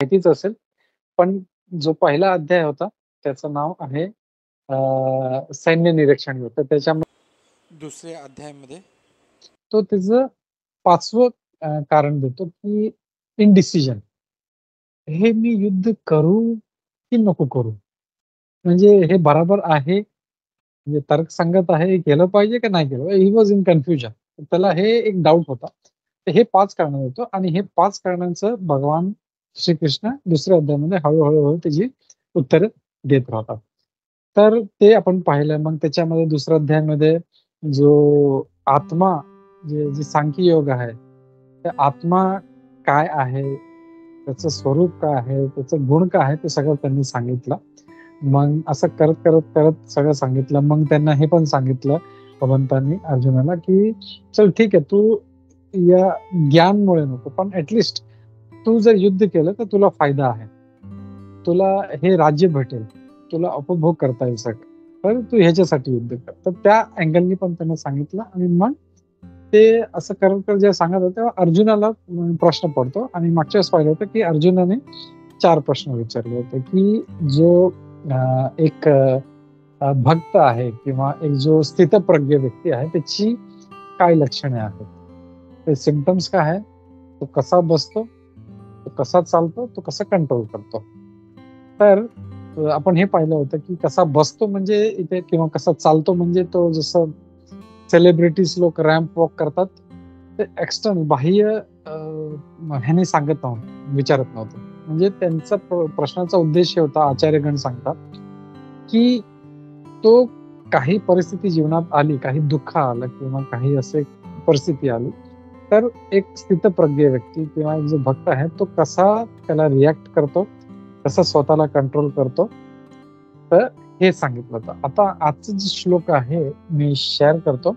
माहितीच असेल. पण जो पहिला अध्याय होता त्याचं नाव आहे सैन्य निरीक्षण होतं. त्याच्यामध्ये दुसऱ्या अध्यायामध्ये तो त्याचं 5वं कारण देतो, की इनडिसिजन. हे मी युद्ध करू की नको करू? म्हणजे हे बरोबर आहे, म्हणजे तर्कसंगत आहे, हे केलं पाहिजे की नाही केलं? He was in confusion. त्याला हे एक डाऊट होता. तर हे 5 कारणं देतो आणि हे 5 कारणांचं भगवान श्रीकृष्ण दुसऱ्या अध्यायामध्ये हळू त्याची उत्तरं देत राहतात. तर ते आपण पाहिलं. मग त्याच्यामध्ये दुसऱ्या अध्यायामध्ये जो आत्मा जे सांख्य योग आहे, तर आत्मा काय आहे? त्याचं स्वरूप काय आहे? त्याचं गुण काय आहे? ते सगळं त्यांनी सांगितलं. मग असं करत सगळं सांगितलं. मग त्यांना हे पण सांगितलं भगवंतांनी अर्जुनाला, की "चल ठीक आहे, तू या ज्ञानमुळे नको, पण तू जर युद्ध केलं तर तुला फायदा आहे. तुला हे राज्य भेटेल. तुला उपभोग करता येईल सगळं. तर तू ह्याच्यासाठी युद्ध कर." तर त्या अँगलनी पण त्यांना सांगितलं आणि मग ते असं करत जेव्हा सांगत होते तेव्हा अर्जुनाला प्रश्न पडतो आणि मागच्या वेळेस पाहिलं होतं, की अर्जुनाने 4 प्रश्न विचारले होते, की जो एक भक्त आहे किंवा एक जो स्थितप्रज्ञ व्यक्ती आहे त्याची काय लक्षणे आहेत? ते सिम्प्टम्स काय आहे? तो कसा बसतो? तो कसा चालतो? तो कसा कंट्रोल करतो? तर आपण हे पाहिलं होतं, की कसा बसतो म्हणजे इथे किंवा कसा चालतो म्हणजे तो जसं सेलिब्रिटीज लोक रॅम्प वॉक करतात. ते एक्सटर्नल बाह्य ह्याने सांगत नव्हते, विचारत नव्हते. म्हणजे त्यांचा प्रश्नाचा उद्देश हे होता, आचार्यगण सांगतात, की तो काही परिस्थिती जीवनात आली, काही दुःख आलं किंवा काही असे परिस्थिती आली, तर एक स्थितप्रज्ञ व्यक्ती किंवा एक जो भक्त आहे, तो कसा त्याला रिएक्ट करतो, कसा स्वतःला कंट्रोल करतो, तर हे सांगितलं होतं. आता आजचा जो श्लोक आहे, मी शेअर करतो.